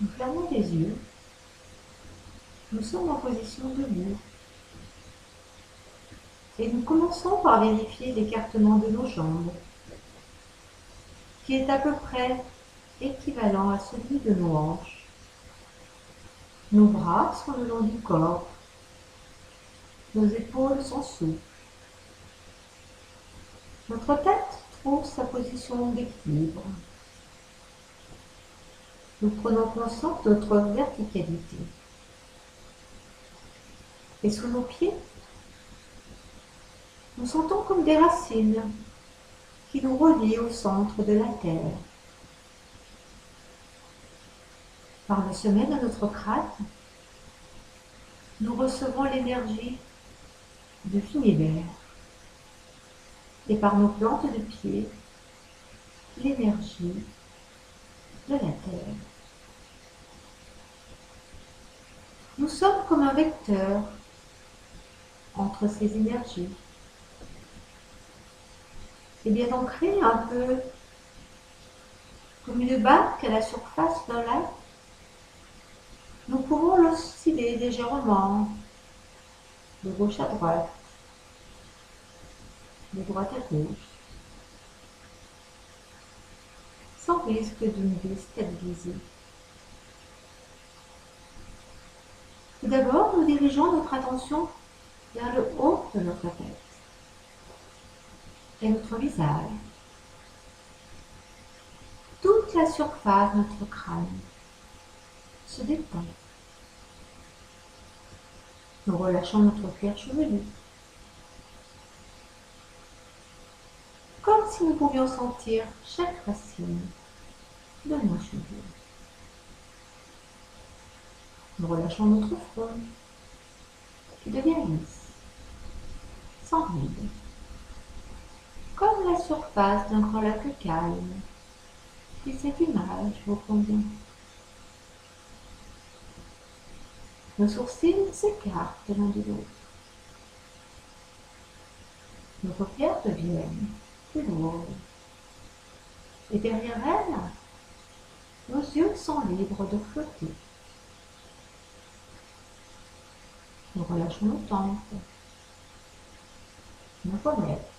Nous fermons les yeux. Nous sommes en position debout. Et nous commençons par vérifier l'écartement de nos jambes, qui est à peu près équivalent à celui de nos hanches. Nos bras sont le long du corps. Nos épaules sont souples. Notre tête trouve sa position d'équilibre. Nous prenons conscience de notre verticalité. Et sous nos pieds, nous sentons comme des racines qui nous relient au centre de la Terre. Par le sommet de notre crâne, nous recevons l'énergie de l'univers. Et par nos plantes de pied, l'énergie de la Terre. Nous sommes comme un vecteur entre ces énergies. Et bien ancré un peu comme une barque à la surface d'un lac, nous pouvons l'osciller légèrement de gauche à droite, de droite à gauche, sans risque de nous déstabiliser. Tout d'abord, nous dirigeons notre attention vers le haut de notre tête et notre visage. Toute la surface de notre crâne se détend. Nous relâchons notre cuir chevelu, comme si nous pouvions sentir chaque racine de nos cheveux. Nous relâchons notre front, qui devient lisse, sans ride, comme la surface d'un grand lac calme. Si cette image vous convient. Nos sourcils s'écartent l'un de l'autre. Nos paupières deviennent plus lourdes. Et derrière elles, nos yeux sont libres de flotter. Nous relâchons nos tempes, nos pommettes.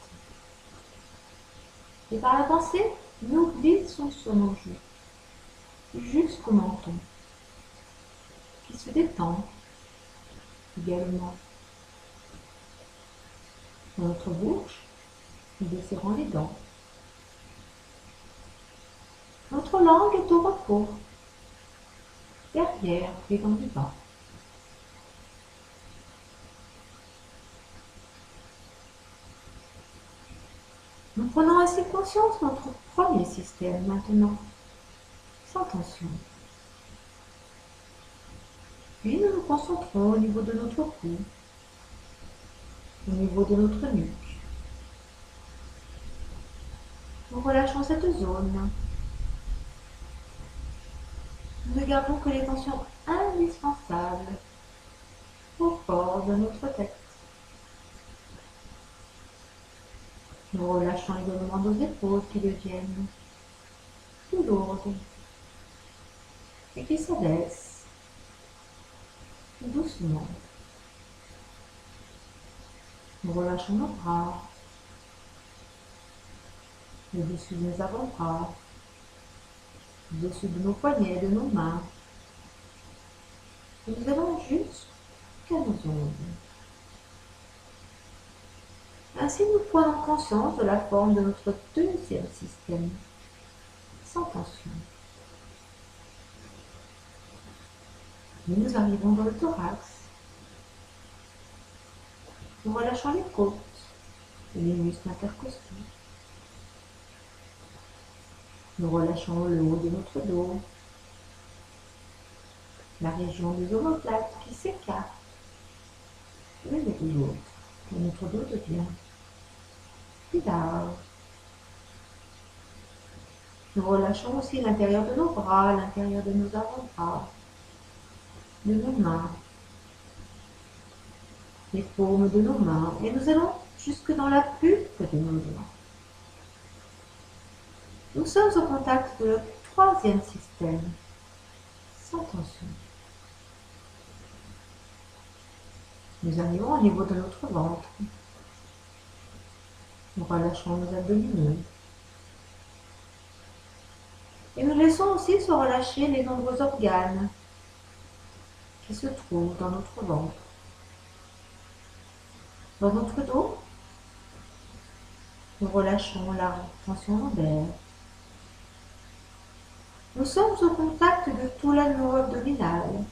Et par la pensée, nous glissons sur nos joues, jusqu'au menton, qui se détend également. Dans notre bouche, nous desserrons les dents. Notre langue est au repos, derrière les dents du bas. Nous prenons ainsi conscience de notre premier système maintenant, sans tension. Puis nous nous concentrons au niveau de notre cou, au niveau de notre nuque. Nous relâchons cette zone. Nous ne gardons que les tensions indispensables au port de notre tête. Nous relâchons également nos épaules qui deviennent plus lourdes et qui s'abaissent doucement. Nous relâchons nos bras, le dessus de nos avant-bras, le dessus de nos poignets, de nos mains. Et nous allons jusqu'à nos ongles. Ainsi, nous prenons conscience de la forme de notre deuxième système, sans tension. Et nous arrivons dans le thorax. Nous relâchons les côtes et les muscles intercostaux. Nous relâchons le haut de notre dos, la région des omoplates qui s'écarte l'une et l'autre. Et notre dos devient plus large. Nous relâchons aussi l'intérieur de nos bras, l'intérieur de nos avant-bras, de nos mains, les paumes de nos mains, et nous allons jusque dans la pulpe de nos doigts. Nous sommes au contact de notre troisième système, sans tension. Nous arrivons au niveau de notre ventre. Nous relâchons nos abdominaux. Et nous laissons aussi se relâcher les nombreux organes qui se trouvent dans notre ventre. Dans notre dos, nous relâchons la tension lombaire. Nous sommes au contact de tout l'anneau abdominal.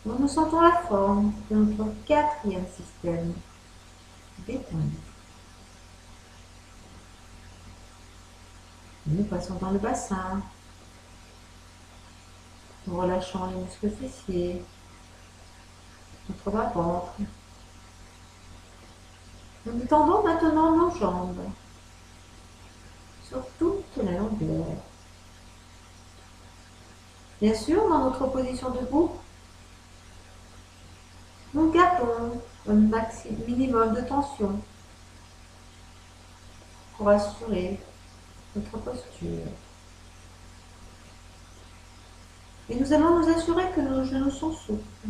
Nous sentons la forme de notre quatrième système détendu. Nous passons dans le bassin. Nous relâchons les muscles fessiers, notre bas-ventre. Nous détendons maintenant nos jambes sur toute la longueur. Bien sûr, dans notre position debout, nous gardons un minimum de tension pour assurer notre posture. Et nous allons nous assurer que nos genoux sont souples,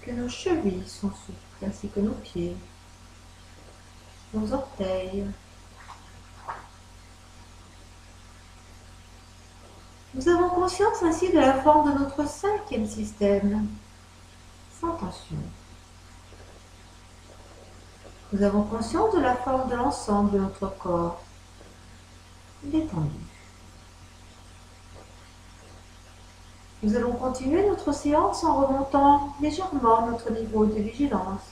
que nos chevilles sont souples, ainsi que nos pieds, nos orteils. Nous avons conscience ainsi de la forme de notre cinquième système, sans tension. Nous avons conscience de la forme de l'ensemble de notre corps, détendu. Nous allons continuer notre séance en remontant légèrement notre niveau de vigilance.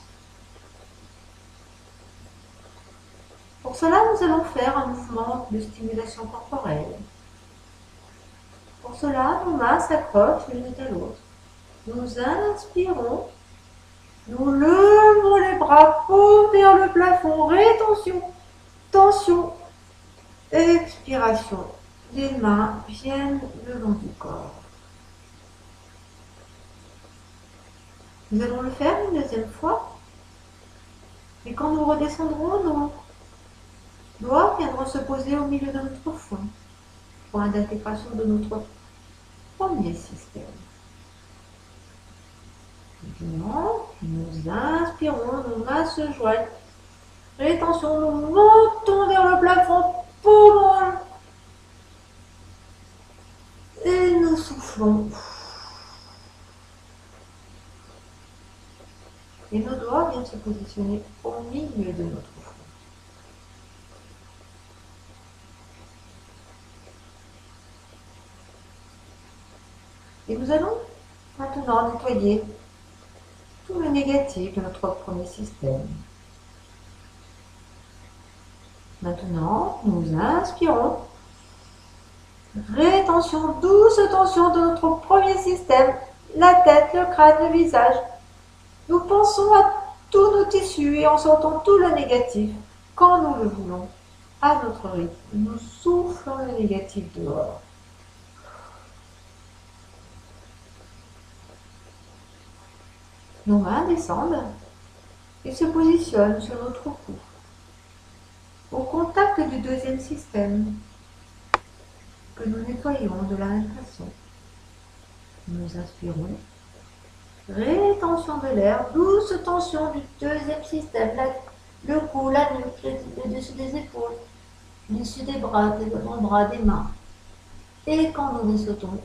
Pour cela, nous allons faire un mouvement de stimulation corporelle. Pour cela, nos mains s'accrochent l'une à l'autre. Nous inspirons, nous levons les bras paumes vers le plafond, rétention, tension, expiration. Les mains viennent le long du corps. Nous allons le faire une deuxième fois. Et quand nous redescendrons, nos doigts viendront se poser au milieu de notre front, point d'intégration de notre premier système. Maintenant, nous inspirons, nos mains se joignent. Rétention, nous montons vers le plafond, paume. Et nous soufflons. Et nos doigts viennent se positionner au milieu de notre front. Et nous allons maintenant nettoyer tout le négatif de notre premier système. Maintenant, nous inspirons. Rétention, douce tension de notre premier système, la tête, le crâne, le visage. Nous pensons à tous nos tissus et en sortons tout le négatif quand nous le voulons, à notre rythme. Nous soufflons le négatif dehors. Nos mains descendent et se positionnent sur notre cou, au contact du deuxième système, que nous nettoyons de la même façon. Nous inspirons. Rétention de l'air, douce tension du deuxième système, le cou, la nuque, le dessus des épaules, le dessus des bras, des avant-bras, des mains. Et quand nous les sautons,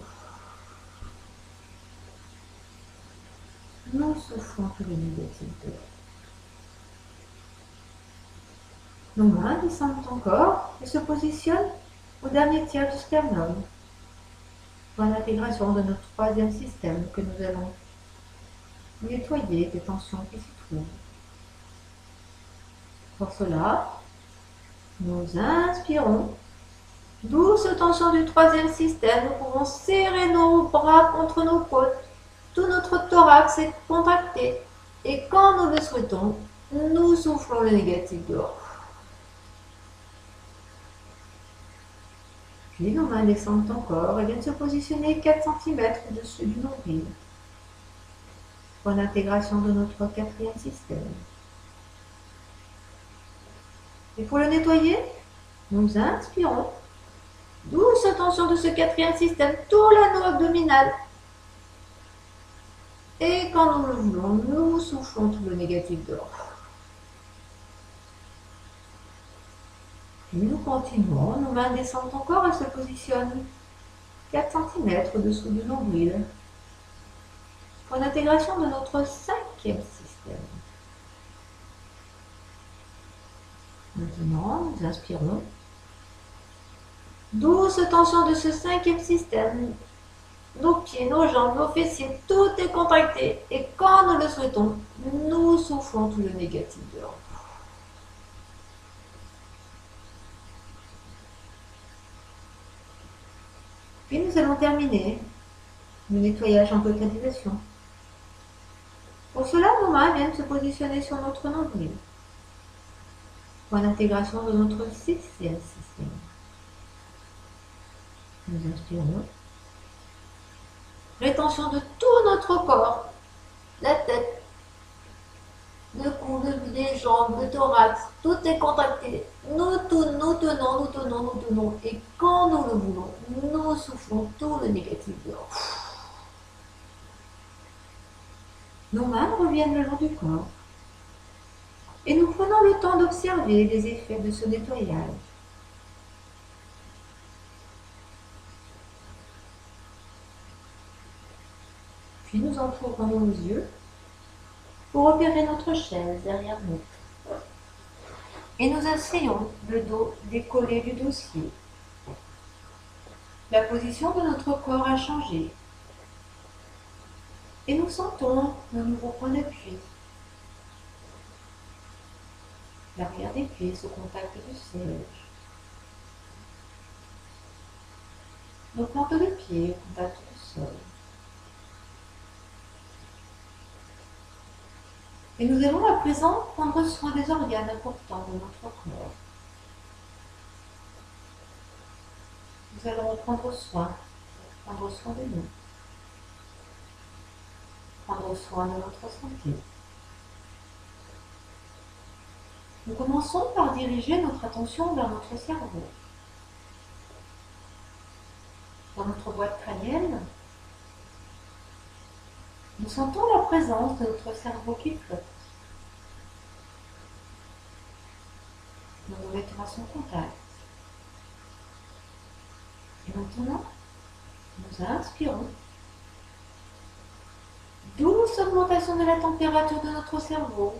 nous soufflons tous les négatifs dehors. Nos mains descendent encore et se positionnent au dernier tiers du sternum, pour l'intégration de notre troisième système que nous allons nettoyer des tensions qui s'y trouvent. Pour cela, nous inspirons. Douce tension du troisième système, nous pouvons serrer nos bras contre nos côtes. Tout notre thorax est contracté. Et quand nous le souhaitons, nous soufflons le négatif dehors. Puis nos mains descendent encore et viennent se positionner 4 cm au-dessus du nombril, pour l'intégration de notre quatrième système. Et pour le nettoyer, nous inspirons. Douce tension de ce quatrième système, tout l'anneau abdominal. Et quand nous le voulons, nous soufflons tout le négatif dehors. Puis nous continuons, nos mains descendent encore et se positionnent 4 cm au-dessous du nombril pour l'intégration de notre cinquième système. Maintenant, nous inspirons. Douce tension de ce cinquième système. Nos pieds, nos jambes, nos fessiers, tout est contracté. Et quand nous le souhaitons, nous soufflons tout le négatif dehors. Puis nous allons terminer le nettoyage en vocalisation. Pour cela, nos mains viennent se positionner sur notre nombril pour l'intégration de notre sixième système. Nous inspirons. Rétention de tout notre corps, la tête, le cou, les jambes, le thorax, tout est contracté. Nous tenons, et quand nous le voulons, nous soufflons tout le négatif dehors. Nos mains reviennent le long du corps et nous prenons le temps d'observer les effets de ce nettoyage. Puis nous entourons nos yeux pour repérer notre chaise derrière nous. Et nous asseyons le dos décollé du dossier. La position de notre corps a changé. Et nous sentons un nouveau point d'appui. L'arrière des cuisses au contact du siège. Nos plantes de pied au contact du sol. Et nous allons à présent prendre soin des organes importants de notre corps. Nous allons prendre soin de nous, prendre soin de notre santé. Nous commençons par diriger notre attention vers notre cerveau. Dans notre boîte crânienne, nous sentons la présence de notre cerveau qui flotte. Nous nous mettons à son contact. Et maintenant, nous inspirons. Douce augmentation de la température de notre cerveau.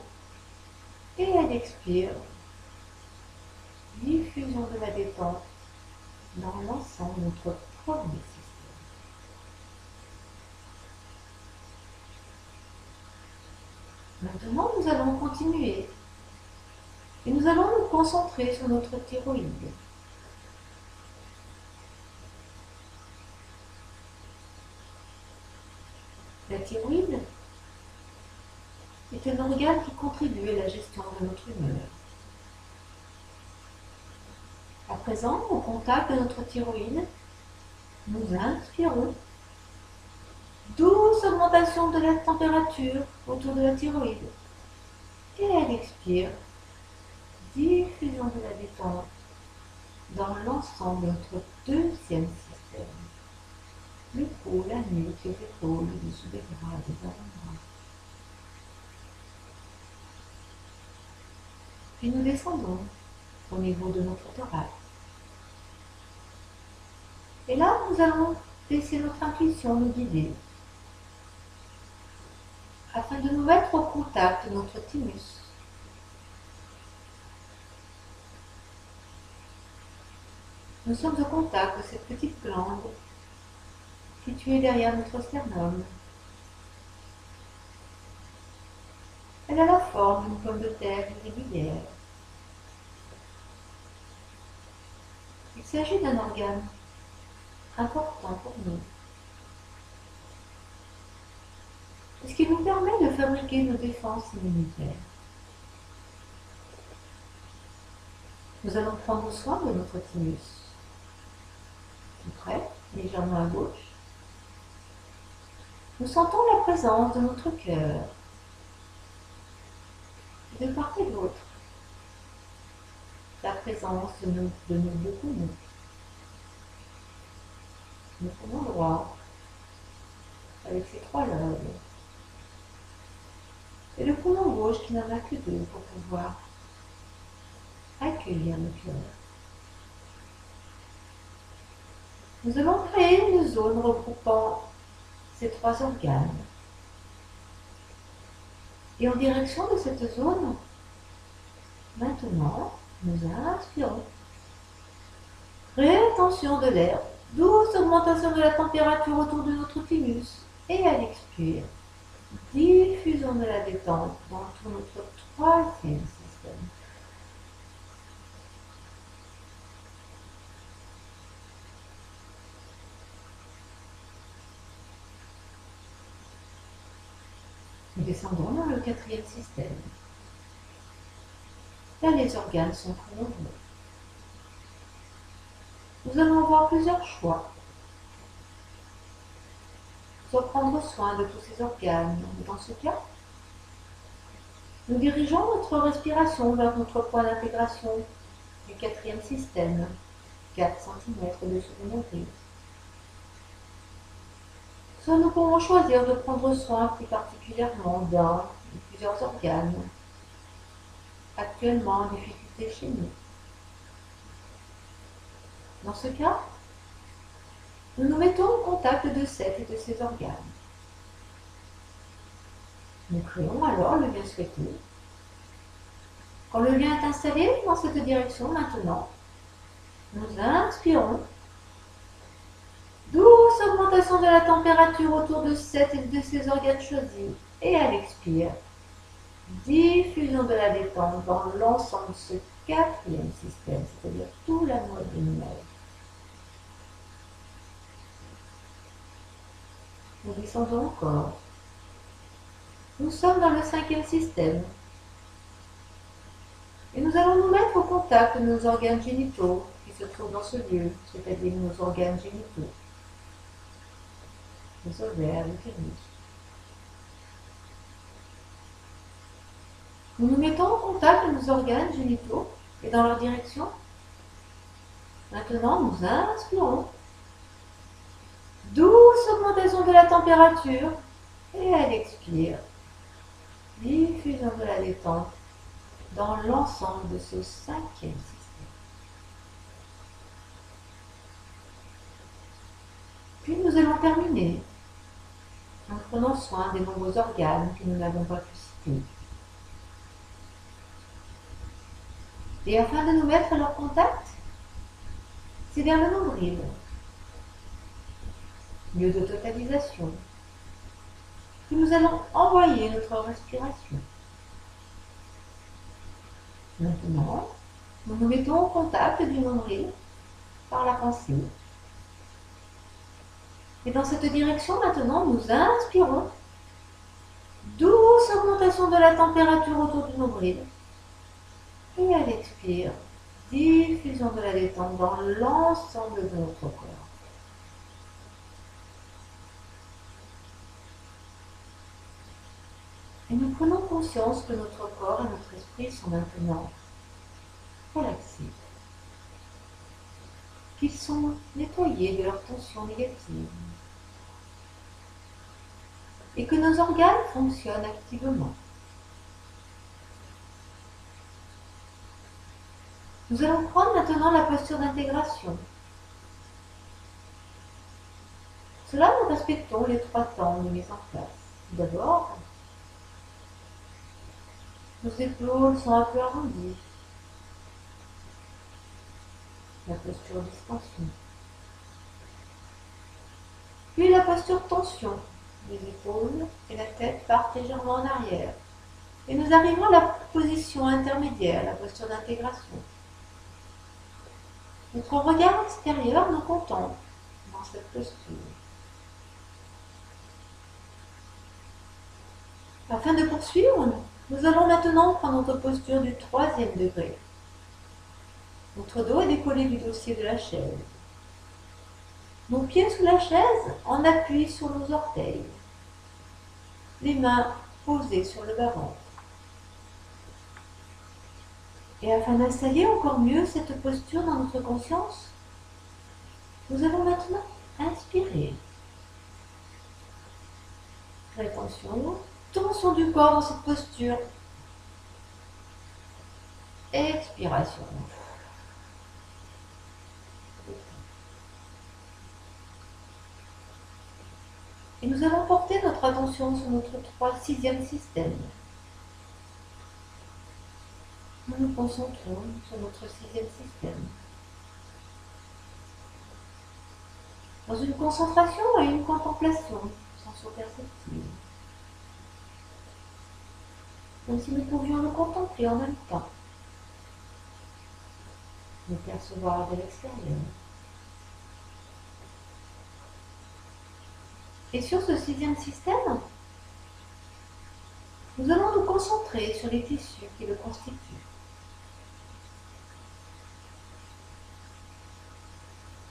Et elle expire. Diffusion de la détente dans l'ensemble de notre premier système. Maintenant, nous allons continuer. Et nous allons nous concentrer sur notre thyroïde. La thyroïde est un organe qui contribue à la gestion de notre humeur. À présent, au contact de notre thyroïde, nous inspirons. Douce augmentation de la température autour de la thyroïde. Et elle expire. Diffusion de la détente dans l'ensemble de notre deuxième système. Le cou, la nuque, les épaules, le dessous des bras, des avant-bras. Puis nous descendons au niveau de notre thorax. Et là, nous allons laisser notre intuition nous guider afin de nous mettre au contact de notre thymus. Nous sommes au contact de cette petite glande située derrière notre sternum. Elle a la forme d'une pomme de terre irrégulière. Il s'agit d'un organe important pour nous. C'est ce qui nous permet de fabriquer nos défenses immunitaires. Nous allons prendre soin de notre thymus. Tout près, légèrement à gauche. Nous sentons la présence de notre cœur. De part et d'autre. La présence de nos deux poumons. le poumon droit, avec ses 3 lobes, et le poumon gauche qui n'en a que 2 pour pouvoir accueillir le cœur. Nous allons créer une zone regroupant ces 3 organes. Et en direction de cette zone, maintenant, nous inspirons. Rétention de l'air, douce augmentation de la température autour de notre thymus. Et à l'expire, diffusion de la détente dans tout notre 3e système. Nous descendons dans le 4e système. Là, les organes sont très nombreux. Nous allons avoir plusieurs choix. Soit prendre soin de tous ces organes. Dans ce cas, nous dirigeons notre respiration vers notre point d'intégration du 4e système, 4 cm au-dessus de nos nombril. Soit nous pouvons choisir de prendre soin plus particulièrement d'un ou plusieurs organes, actuellement en difficulté chez nous. Dans ce cas, nous nous mettons en contact de cet et de ces organes. Nous créons alors le lien souhaité. Quand le lien est installé dans cette direction maintenant, nous inspirons. Douce augmentation de la température autour de cet et de ces organes choisis. Et à l'expire, diffusion de la détente dans l'ensemble de ce 4e système, c'est-à-dire tout la moelle de nous-mêmes. Nous descendons encore. Nous sommes dans le 5e système. Et nous allons nous mettre au contact de nos organes génitaux qui se trouvent dans ce lieu, c'est-à-dire nos organes génitaux. Les ovaires, l'utérus. Nous nous mettons en contact de nos organes génitaux et dans leur direction. Maintenant, nous inspirons. Douce augmentation de la température et à l'expire, diffusion de la détente dans l'ensemble de ce 5e système. Puis nous allons terminer en prenant soin des nombreux organes que nous n'avons pas pu citer. Et afin de nous mettre à leur contact, c'est vers le nombril, lieu de totalisation, que nous allons envoyer notre respiration. Maintenant, nous nous mettons en contact du nombril par la pensée. Et dans cette direction, maintenant, nous inspirons. Douce augmentation de la température autour du nombril. Et à l'expire, diffusion de la détente dans l'ensemble de notre corps. Et nous prenons conscience que notre corps et notre esprit sont maintenant relaxés, qu'ils sont nettoyés de leurs tensions négatives et que nos organes fonctionnent activement. Nous allons prendre maintenant la posture d'intégration. Pour cela, nous respectons les 3 temps de mise en place. D'abord, nos épaules sont un peu arrondies. La posture d'extension. Puis la posture tension. Les épaules et la tête partent légèrement en arrière. Et nous arrivons à la position intermédiaire, la posture d'intégration. Notre regard extérieur nous contemple dans cette posture. Afin de poursuivre, nous allons maintenant prendre notre posture du 3e degré. Notre dos est décollé du dossier de la chaise. Nos pieds sous la chaise en appui sur nos orteils. Les mains posées sur le bas-ventre. Et afin d'installer encore mieux cette posture dans notre conscience, nous allons maintenant Inspirez. Rétention. Tension du corps dans cette posture. Expiration. Et nous allons porter notre attention sur notre sixième système. Nous nous concentrons sur notre sixième système. Dans une concentration et une contemplation senso-perceptive. Comme si nous pouvions le contempler en même temps. Le percevoir de l'extérieur. Et sur ce sixième système, nous allons nous concentrer sur les tissus qui le constituent.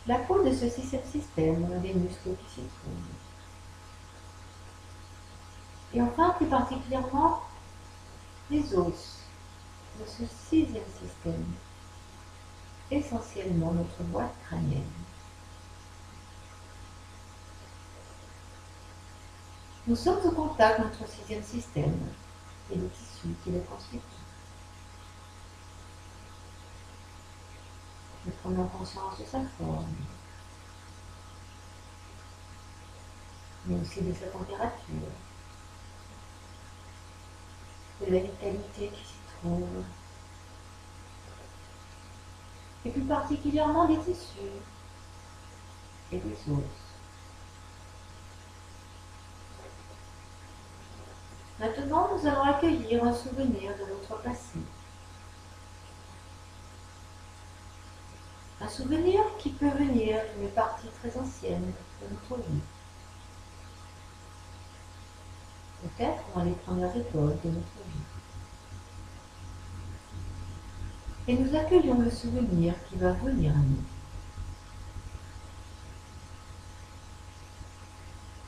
La peau de ce sixième système, les muscles qui s'y trouvent. Et enfin, plus particulièrement, les os de ce sixième système, essentiellement notre boîte crânienne. Nous sommes au contact de notre sixième système et des tissus qui le constituent. Nous prenons conscience de sa forme, mais aussi de sa température, de la vitalité qui s'y trouve, et plus particulièrement des tissus et des os. Maintenant, nous allons accueillir un souvenir de notre passé. Un souvenir qui peut venir d'une partie très ancienne de notre vie. Peut-être dans les premières époques de notre vie. Et nous accueillons le souvenir qui va venir à nous.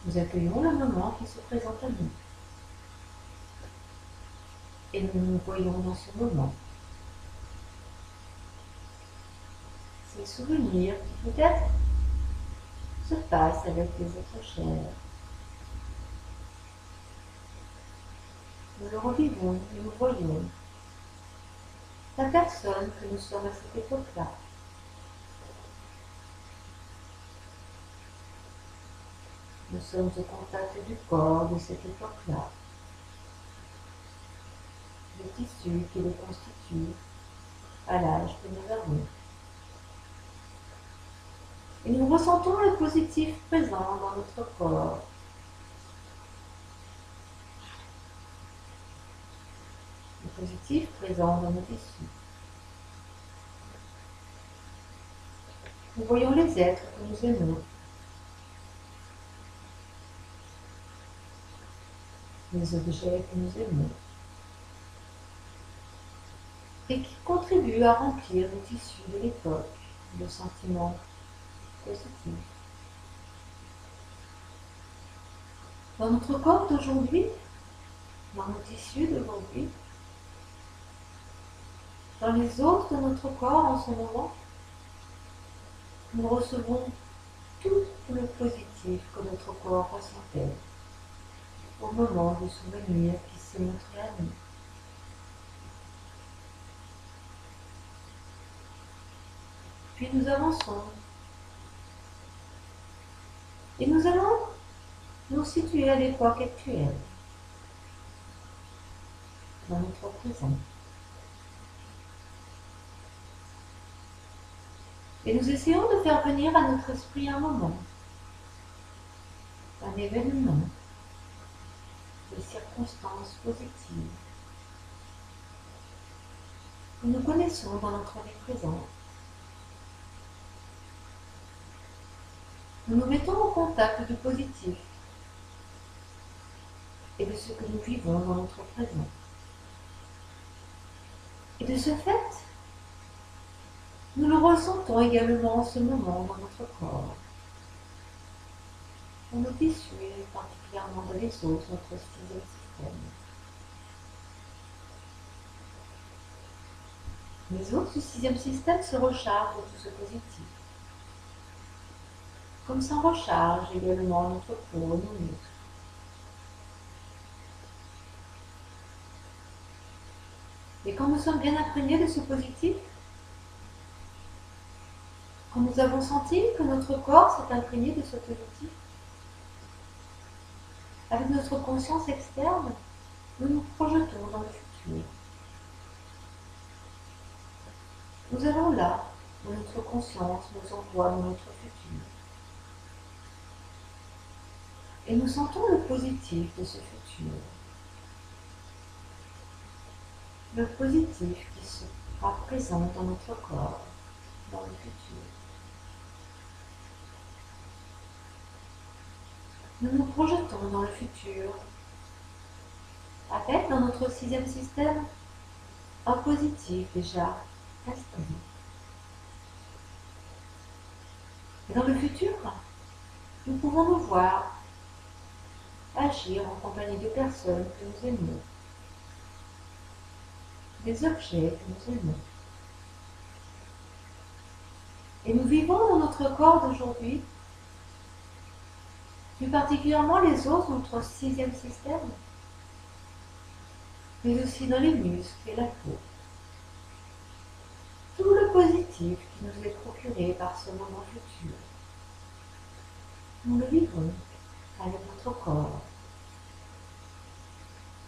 Nous accueillons le moment qui se présente à nous. Et nous nous voyons dans ce moment. Ces souvenirs qui peut-être se passent avec les êtres chers. Nous le revivons et nous voyons la personne que nous sommes à cette époque-là. Nous sommes au contact du corps de cette époque-là. Les tissus qui le constituent à l'âge que nous avons. Et nous ressentons le positif présent dans notre corps. Le positif présent dans nos tissus. Nous voyons les êtres que nous aimons. Les objets que nous aimons. Et qui contribuent à remplir les tissus de l'époque de sentiments positifs. Dans notre corps d'aujourd'hui, dans nos tissus d'aujourd'hui, dans les os de notre corps en ce moment, nous recevons tout le positif que notre corps ressentait au moment du souvenir qui s'est montré à nous. Puis nous avançons et nous allons nous situer à l'époque actuelle, dans notre présent. Et nous essayons de faire venir à notre esprit un moment, un événement, des circonstances positives que nous connaissons dans notre vie présente. Nous nous mettons en contact du positif et de ce que nous vivons dans notre présent. Et de ce fait, nous le ressentons également en ce moment dans notre corps, dans nos tissus, et particulièrement dans les os, notre sixième système. Les os du sixième système se rechargent de tout ce positif. comme ça recharge également notre peau, nos muscles. Et quand nous sommes bien imprégnés de ce positif, quand nous avons senti que notre corps s'est imprégné de ce positif, avec notre conscience externe, nous nous projetons dans le futur. Nous allons là où notre conscience nous envoie dans notre futur. Et nous sentons le positif de ce futur. Le positif qui sera présent dans notre corps, dans le futur. Nous nous projetons dans le futur, avec dans notre sixième système un positif déjà installé. Et dans le futur, nous pouvons nous voir agir en compagnie de personnes que nous aimons, des objets que nous aimons. Et nous vivons dans notre corps d'aujourd'hui, plus particulièrement les os de notre sixième système, mais aussi dans les muscles et la peau. Tout le positif qui nous est procuré par ce moment futur, nous le vivons avec notre corps.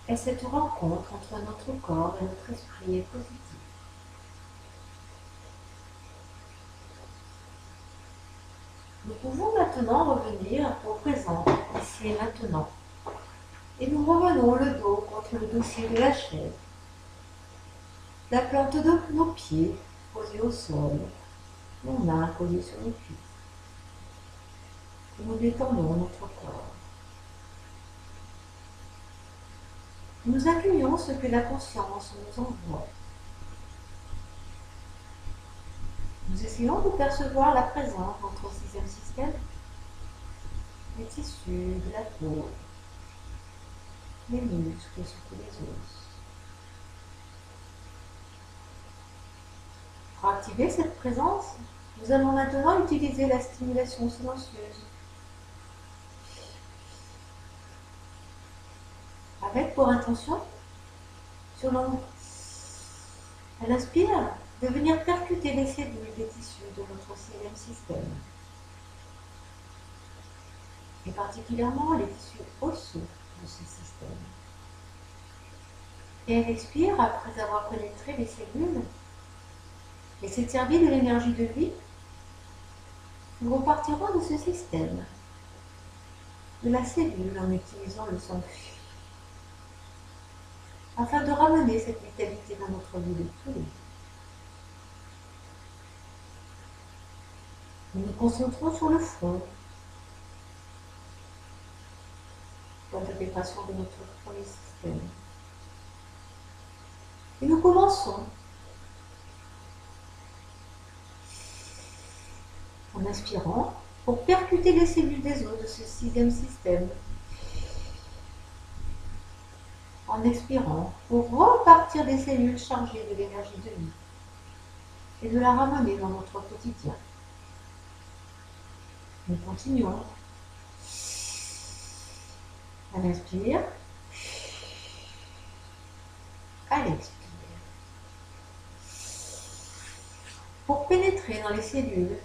Et cette rencontre entre notre corps et notre esprit est positive. Nous pouvons maintenant revenir au présent, ici et maintenant. Et nous revenons le dos contre le dossier de la chaise. La plante de nos pieds posée au sol, nos mains posées sur nos cuisses. Nous détendons notre corps. Nous accueillons ce que la conscience nous envoie. Nous essayons de percevoir la présence dans notre sixième système, les tissus de la peau, les muscles et surtout les os. Pour activer cette présence, nous allons maintenant utiliser la stimulation silencieuse. Avec pour intention, à l'inspire, de venir percuter les cellules des tissus de notre sixième système. Et particulièrement les tissus osseux de ce système. Et elle expire après avoir pénétré les cellules et s'est servi de l'énergie de vie. Nous repartirons de ce système, de la cellule en utilisant le sang afin de ramener cette vitalité dans notre vie de tous les jours. Nous nous concentrons sur le front, pour l'intégration de notre premier système. Et nous commençons en inspirant pour percuter les cellules des os de ce sixième système. En expirant pour repartir des cellules chargées de l'énergie de vie et de la ramener dans notre quotidien. Nous continuons. À l'inspire, à l'expire. Pour pénétrer dans les cellules,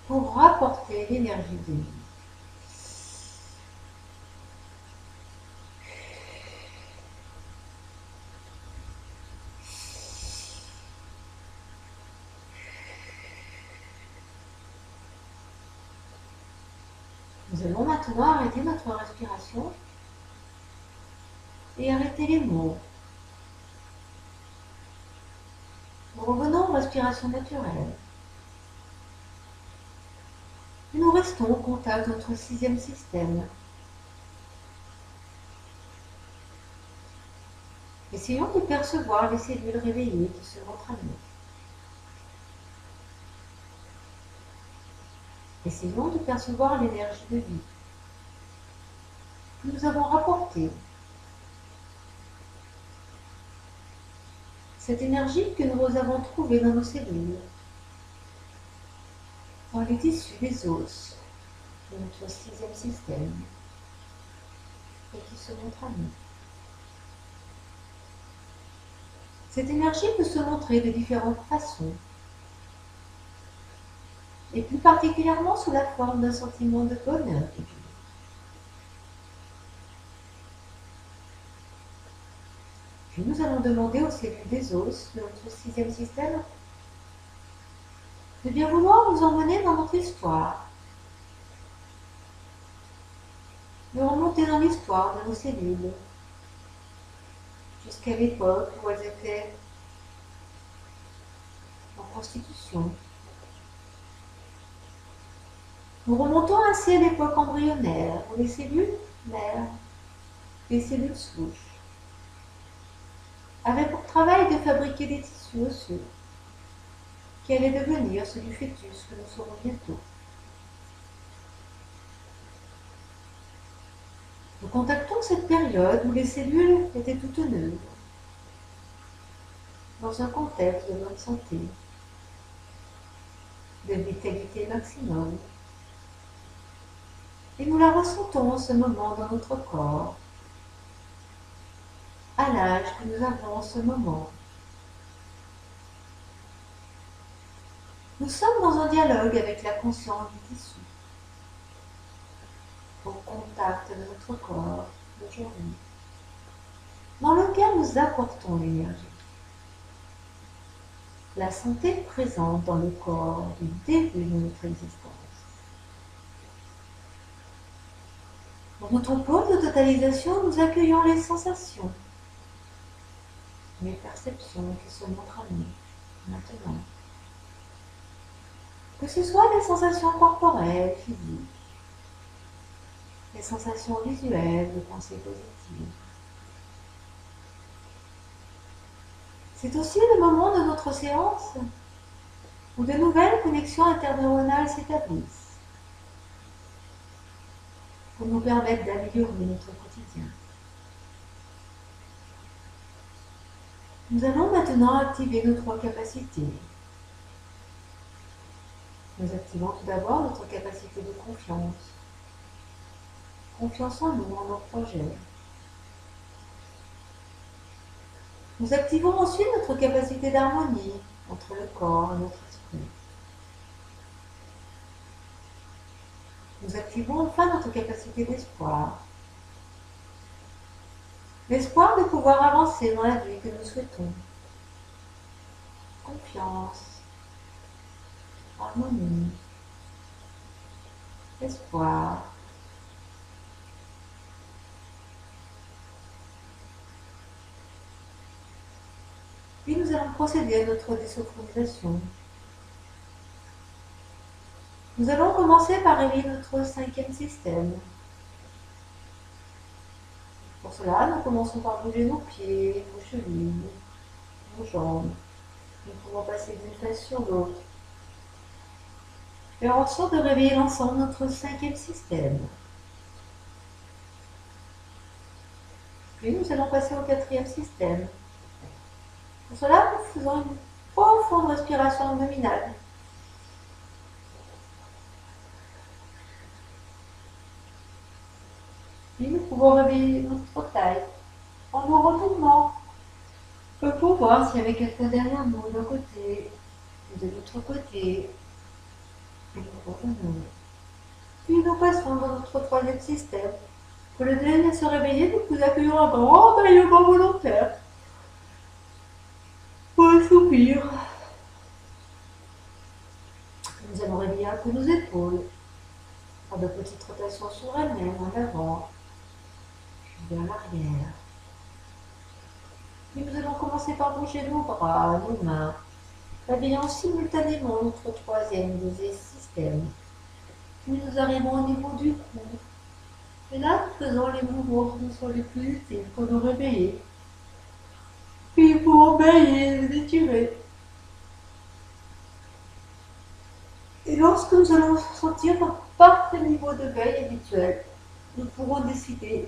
pour rapporter l'énergie de vie. Nous allons maintenant arrêter notre respiration et arrêter les mots. Nous revenons aux respirations naturelles. Et nous restons au contact de notre sixième système. Essayons de percevoir les cellules réveillées qui se montrent à nous. Essayons de percevoir l'énergie de vie que nous avons rapportée. Cette énergie que nous avons trouvée dans nos cellules. dans les tissus des os de notre sixième système et qui se montre à nous. Cette énergie peut se montrer de différentes façons, et plus particulièrement sous la forme d'un sentiment de bonheur et de joie. Puis nous allons demander aux cellules des os de notre sixième système de bien vouloir nous emmener dans notre histoire, de remonter dans l'histoire de nos cellules, jusqu'à l'époque où elles étaient en constitution. Nous remontons ainsi à l'époque embryonnaire, où les cellules mères, les cellules souches, avaient pour travail de fabriquer des tissus osseux, qui allaient devenir ceux du fœtus que nous saurons bientôt. Nous contactons cette période où les cellules étaient toutes neuves, dans un contexte de bonne santé, de vitalité maximum, et nous la ressentons en ce moment dans notre corps, à l'âge que nous avons en ce moment. Nous sommes dans un dialogue avec la conscience du tissu, au contact de notre corps d'aujourd'hui, dans lequel nous apportons l'énergie. La santé présente dans le corps du début de notre existence. Dans notre pôle de totalisation, nous accueillons les sensations, les perceptions qui se montrent à nous maintenant. Que ce soit les sensations corporelles, physiques, les sensations visuelles, de pensées positives. C'est aussi le moment de notre séance où de nouvelles connexions interneuronales s'établissent pour nous permettre d'améliorer notre quotidien. Nous allons maintenant activer nos trois capacités. Nous activons tout d'abord notre capacité de confiance. Confiance en nous, en nos projets. Nous activons ensuite notre capacité d'harmonie entre le corps et notre esprit. Nous activons enfin notre capacité d'espoir. L'espoir de pouvoir avancer dans la vie que nous souhaitons. Confiance, harmonie, espoir. Puis nous allons procéder à notre désynchronisation. Nous allons commencer par réveiller notre cinquième système. Pour cela, nous commençons par bouger nos pieds, nos chevilles, nos jambes. Nous pouvons passer d'une face sur l'autre. Faire en sorte de réveiller l'ensemble de notre cinquième système. Puis nous allons passer au quatrième système. Pour cela, nous faisons une profonde respiration abdominale. Puis nous pouvons réveiller notre taille en nous retournant pour voir s'il y avait quelqu'un derrière nous, d'un côté ou de l'autre côté. Et nous revenons. Puis nous passons dans notre troisième système. Pour le deuxième à se réveiller, nous vous accueillons un grand bâillement volontaire. Pour un soupir. Nous allons réveiller un peu nos épaules. Faire de petites rotations sur elles-mêmes, en avant, puis vers l'arrière. Puis nous allons commencer par bouger nos bras, nos mains, réveillant simultanément notre troisième et deuxième système. Puis nous arrivons au niveau du cou. Et là, nous faisons les mouvements qui sont les plus utiles pour nous réveiller. Puis pour bailler, les étirer. Et lorsque nous allons sentir un parfait niveau de veille habituel, nous pourrons décider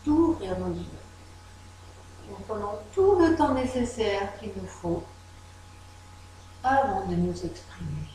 d'ouvrir nos yeux. Nous prenons tout le temps nécessaire qu'il nous faut avant de nous exprimer.